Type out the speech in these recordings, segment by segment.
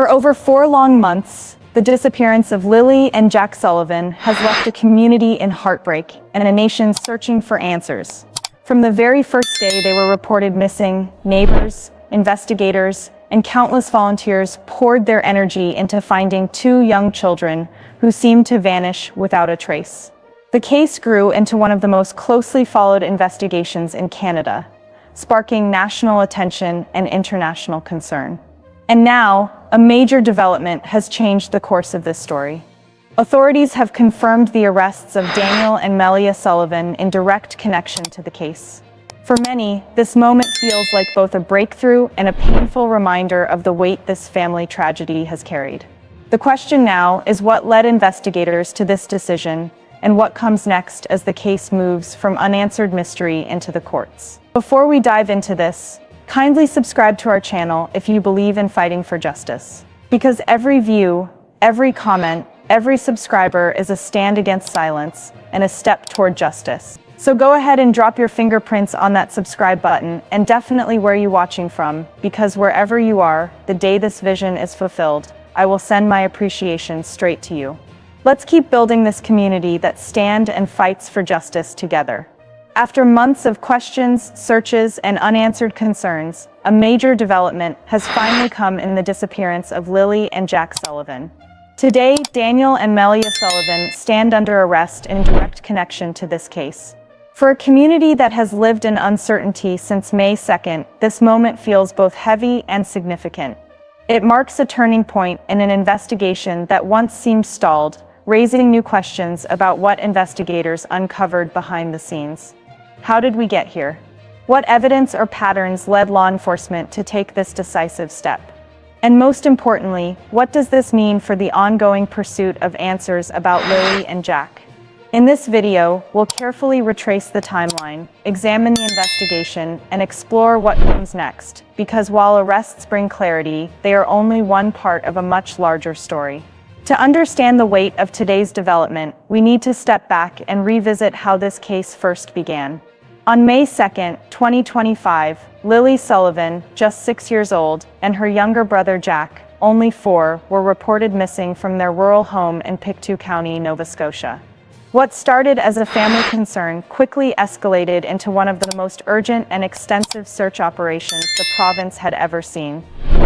For over 4 long months, the disappearance of Lily and Jack Sullivan has left a community in heartbreak and a nation searching for answers. From the very first day they were reported missing, neighbors, investigators, and countless volunteers poured their energy into finding 2 young children who seemed to vanish without a trace. The case grew into one of the most closely followed investigations in Canada, sparking national attention and international concern. And now, a major development has changed the course of this story. Authorities have confirmed the arrests of Daniel and Malia Sullivan in direct connection to the case. For many, this moment feels like both a breakthrough and a painful reminder of the weight this family tragedy has carried. The question now is what led investigators to this decision, and what comes next as the case moves from unanswered mystery into the courts. Before we dive into this, kindly subscribe to our channel if you believe in fighting for justice. Because every view, every comment, every subscriber is a stand against silence and a step toward justice. So go ahead and drop your fingerprints on that subscribe button, and definitely where you're watching from, because wherever you are, the day this vision is fulfilled, I will send my appreciation straight to you. Let's keep building this community that stands and fights for justice together. After months of questions, searches, and unanswered concerns, a major development has finally come in the disappearance of Lily and Jack Sullivan. Today, Daniel and Malia Sullivan stand under arrest in direct connection to this case. For a community that has lived in uncertainty since May 2nd, this moment feels both heavy and significant. It marks a turning point in an investigation that once seemed stalled, raising new questions about what investigators uncovered behind the scenes. How did we get here? What evidence or patterns led law enforcement to take this decisive step? And most importantly, what does this mean for the ongoing pursuit of answers about Lily and Jack? In this video, we'll carefully retrace the timeline, examine the investigation, and explore what comes next, because while arrests bring clarity, they are only one part of a much larger story. To understand the weight of today's development, we need to step back and revisit how this case first began. On May 2nd, 2025, Lily Sullivan, just 6 years old, and her younger brother Jack, only 4, were reported missing from their rural home in Pictou County, Nova Scotia. What started as a family concern quickly escalated into one of the most urgent and extensive search operations the province had ever seen.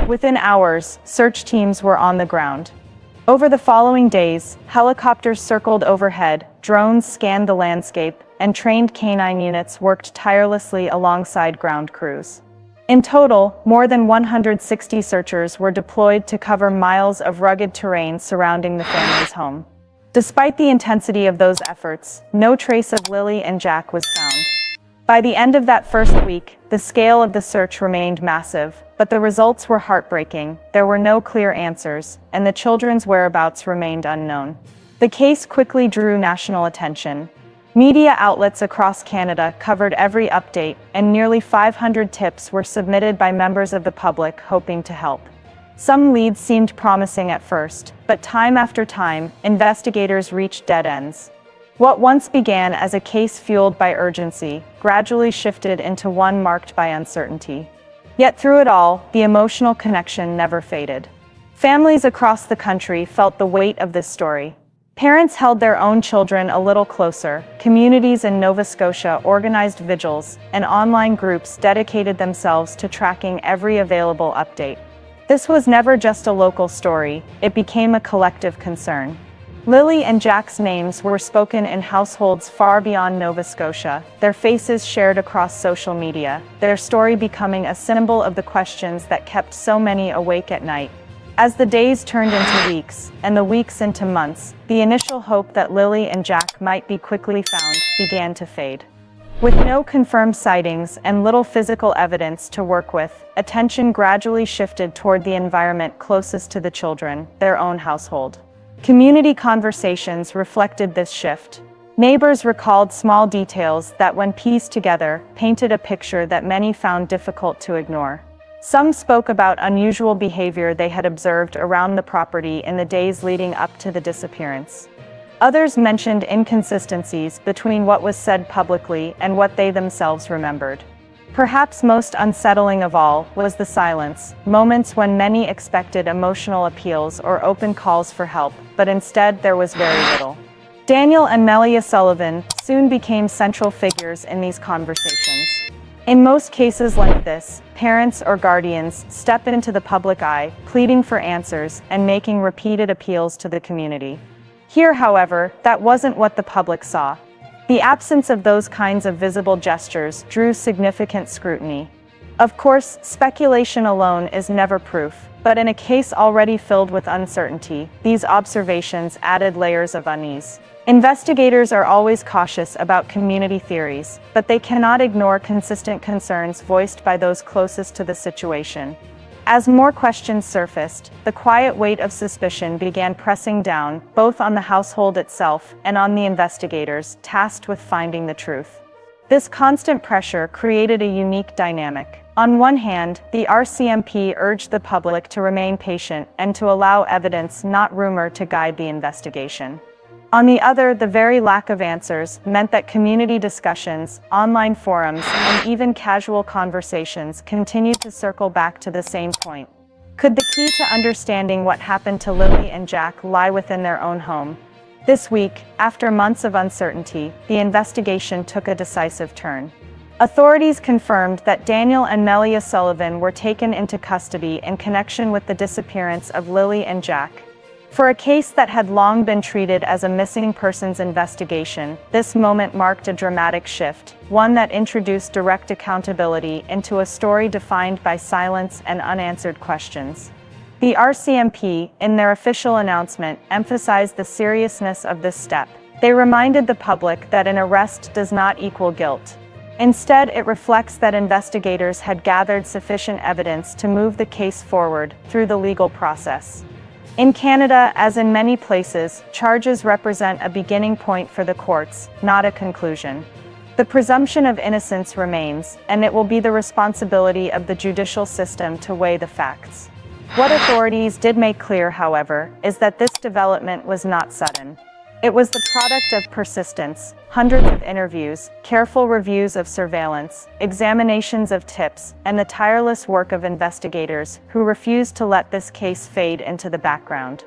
Within hours, search teams were on the ground. Over the following days, helicopters circled overhead, drones scanned the landscape, and trained canine units worked tirelessly alongside ground crews. In total, more than 160 searchers were deployed to cover miles of rugged terrain surrounding the family's home. Despite the intensity of those efforts, no trace of Lily and Jack was found. By the end of that first week, the scale of the search remained massive, but the results were heartbreaking. There were no clear answers, and the children's whereabouts remained unknown. The case quickly drew national attention. Media outlets across Canada covered every update, and nearly 500 tips were submitted by members of the public hoping to help. Some leads seemed promising at first, but time after time, investigators reached dead ends. What once began as a case fueled by urgency gradually shifted into one marked by uncertainty. Yet through it all, the emotional connection never faded. Families across the country felt the weight of this story. Parents held their own children a little closer, communities in Nova Scotia organized vigils, and online groups dedicated themselves to tracking every available update. This was never just a local story, it became a collective concern. Lily and Jack's names were spoken in households far beyond Nova Scotia, their faces shared across social media, their story becoming a symbol of the questions that kept so many awake at night. As the days turned into weeks, and the weeks into months, the initial hope that Lily and Jack might be quickly found began to fade. With no confirmed sightings and little physical evidence to work with, attention gradually shifted toward the environment closest to the children, their own household. Community conversations reflected this shift. Neighbors recalled small details that, when pieced together, painted a picture that many found difficult to ignore. Some spoke about unusual behavior they had observed around the property in the days leading up to the disappearance. Others mentioned inconsistencies between what was said publicly and what they themselves remembered. Perhaps most unsettling of all was the silence, moments when many expected emotional appeals or open calls for help, but instead there was very little. Daniel and Malia Sullivan soon became central figures in these conversations. In most cases like this, parents or guardians step into the public eye, pleading for answers and making repeated appeals to the community. Here, however, that wasn't what the public saw. The absence of those kinds of visible gestures drew significant scrutiny. Of course, speculation alone is never proof, but in a case already filled with uncertainty, these observations added layers of unease. Investigators are always cautious about community theories, but they cannot ignore consistent concerns voiced by those closest to the situation. As more questions surfaced, the quiet weight of suspicion began pressing down, both on the household itself and on the investigators tasked with finding the truth. This constant pressure created a unique dynamic. On one hand, the RCMP urged the public to remain patient and to allow evidence, not rumor, to guide the investigation. On the other, the very lack of answers meant that community discussions, online forums, and even casual conversations continued to circle back to the same point. Could the key to understanding what happened to Lily and Jack lie within their own home? This week, after months of uncertainty, the investigation took a decisive turn. Authorities confirmed that Daniel and Malia Sullivan were taken into custody in connection with the disappearance of Lily and Jack. For a case that had long been treated as a missing persons investigation, this moment marked a dramatic shift, one that introduced direct accountability into a story defined by silence and unanswered questions. The RCMP, in their official announcement, emphasized the seriousness of this step. They reminded the public that an arrest does not equal guilt. Instead, it reflects that investigators had gathered sufficient evidence to move the case forward through the legal process. In Canada, as in many places, charges represent a beginning point for the courts, not a conclusion. The presumption of innocence remains, and it will be the responsibility of the judicial system to weigh the facts. What authorities did make clear, however, is that this development was not sudden. It was the product of persistence, hundreds of interviews, careful reviews of surveillance, examinations of tips, and the tireless work of investigators who refused to let this case fade into the background.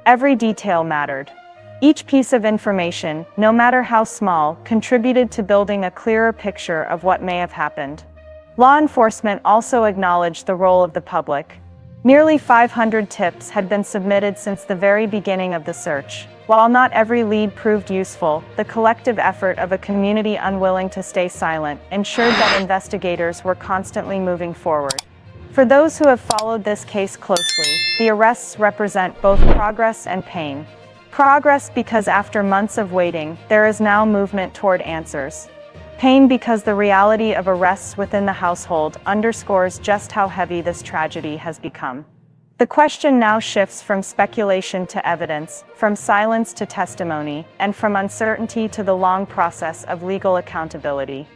Every detail mattered. Each piece of information, no matter how small, contributed to building a clearer picture of what may have happened. Law enforcement also acknowledged the role of the public. Nearly 500 tips had been submitted since the very beginning of the search. While not every lead proved useful, the collective effort of a community unwilling to stay silent ensured that investigators were constantly moving forward. For those who have followed this case closely, the arrests represent both progress and pain. Progress because after months of waiting, there is now movement toward answers. Pain because the reality of arrests within the household underscores just how heavy this tragedy has become. The question now shifts from speculation to evidence, from silence to testimony, and from uncertainty to the long process of legal accountability.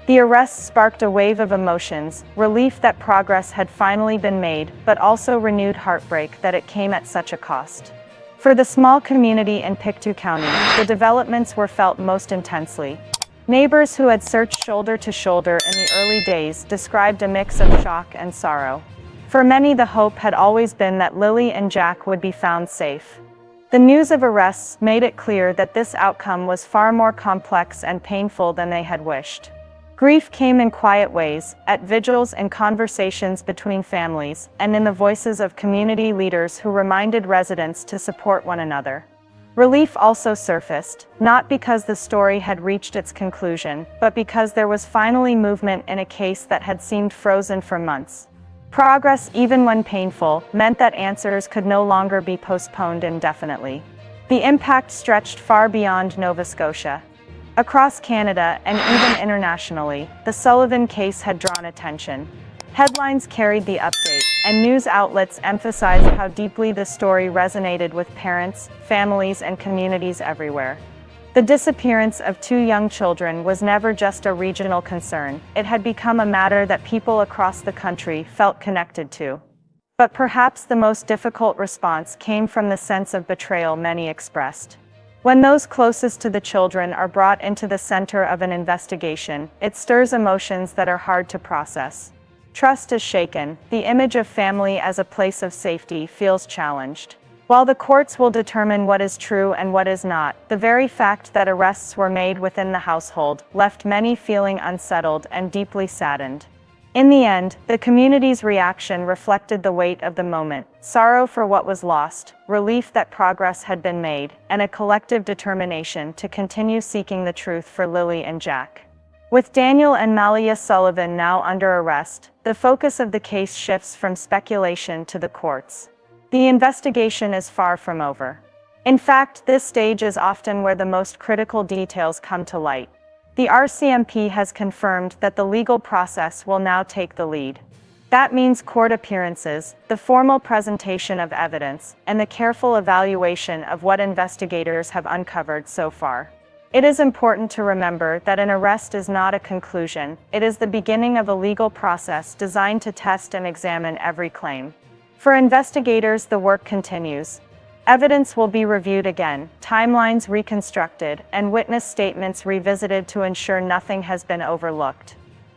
The arrests sparked a wave of emotions, relief that progress had finally been made, but also renewed heartbreak that it came at such a cost. For the small community in Pictou County, the developments were felt most intensely. Neighbors who had searched shoulder to shoulder in the early days described a mix of shock and sorrow. For many, the hope had always been that Lily and Jack would be found safe. The news of arrests made it clear that this outcome was far more complex and painful than they had wished. Grief came in quiet ways, at vigils and conversations between families, and in the voices of community leaders who reminded residents to support one another. Relief also surfaced, not because the story had reached its conclusion, but because there was finally movement in a case that had seemed frozen for months. Progress, even when painful, meant that answers could no longer be postponed indefinitely. The impact stretched far beyond Nova Scotia. Across Canada, and even internationally, the Sullivan case had drawn attention. Headlines carried the update, and news outlets emphasized how deeply the story resonated with parents, families, and communities everywhere. The disappearance of two young children was never just a regional concern, it had become a matter that people across the country felt connected to. But perhaps the most difficult response came from the sense of betrayal many expressed. When those closest to the children are brought into the center of an investigation, it stirs emotions that are hard to process. Trust is shaken, the image of family as a place of safety feels challenged. While the courts will determine what is true and what is not, the very fact that arrests were made within the household left many feeling unsettled and deeply saddened. In the end, the community's reaction reflected the weight of the moment: sorrow for what was lost, relief that progress had been made, and a collective determination to continue seeking the truth for Lily and Jack. With Daniel and Malia Sullivan now under arrest, the focus of the case shifts from speculation to the courts. The investigation is far from over. In fact, this stage is often where the most critical details come to light. The RCMP has confirmed that the legal process will now take the lead. That means court appearances, the formal presentation of evidence, and the careful evaluation of what investigators have uncovered so far. It is important to remember that an arrest is not a conclusion, it is the beginning of a legal process designed to test and examine every claim. For investigators, the work continues. Evidence will be reviewed again, timelines reconstructed, and witness statements revisited to ensure nothing has been overlooked.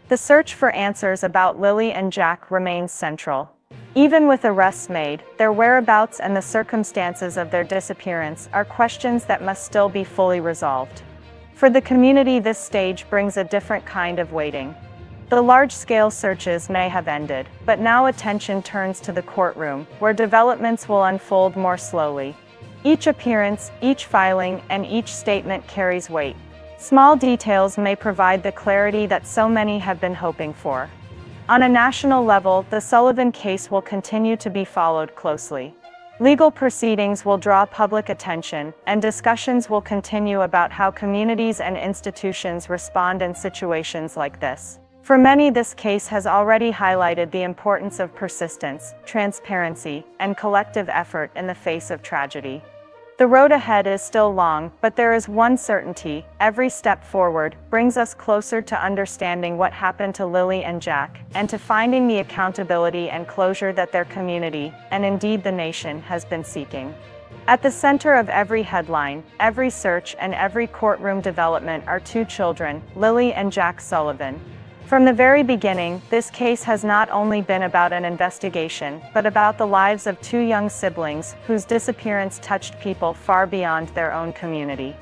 The search for answers about Lily and Jack remains central. Even with arrests made, their whereabouts and the circumstances of their disappearance are questions that must still be fully resolved. For the community, this stage brings a different kind of waiting. The large-scale searches may have ended, but now attention turns to the courtroom, where developments will unfold more slowly. Each appearance, each filing, and each statement carries weight. Small details may provide the clarity that so many have been hoping for. On a national level, the Sullivan case will continue to be followed closely. Legal proceedings will draw public attention, and discussions will continue about how communities and institutions respond in situations like this. For many, this case has already highlighted the importance of persistence, transparency, and collective effort in the face of tragedy. The road ahead is still long, but there is one certainty: every step forward brings us closer to understanding what happened to Lily and Jack, and to finding the accountability and closure that their community, and indeed the nation, has been seeking. At the center of every headline, every search, and every courtroom development are two children, Lily and Jack Sullivan. From the very beginning, this case has not only been about an investigation, but about the lives of two young siblings whose disappearance touched people far beyond their own community.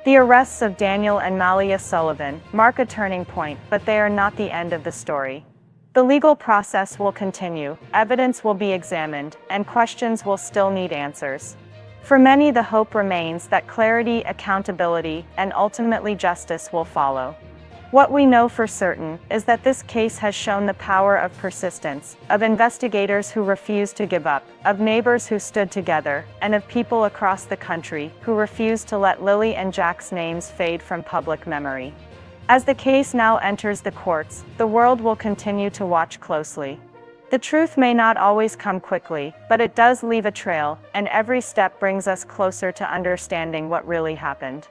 The arrests of Daniel and Malia Sullivan mark a turning point, but they are not the end of the story. The legal process will continue, evidence will be examined, and questions will still need answers. For many, the hope remains that clarity, accountability, and ultimately justice will follow. What we know for certain is that this case has shown the power of persistence, of investigators who refused to give up, of neighbors who stood together, and of people across the country who refused to let Lily and Jack's names fade from public memory. As the case now enters the courts, the world will continue to watch closely. The truth may not always come quickly, but it does leave a trail, and every step brings us closer to understanding what really happened.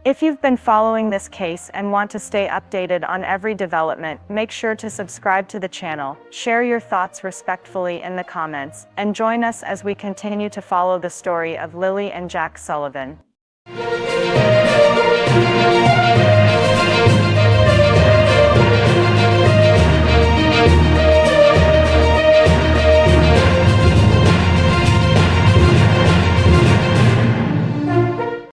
If you've been following this case and want to stay updated on every development, make sure to subscribe to the channel, share your thoughts respectfully in the comments, and join us as we continue to follow the story of Lily and Jack Sullivan.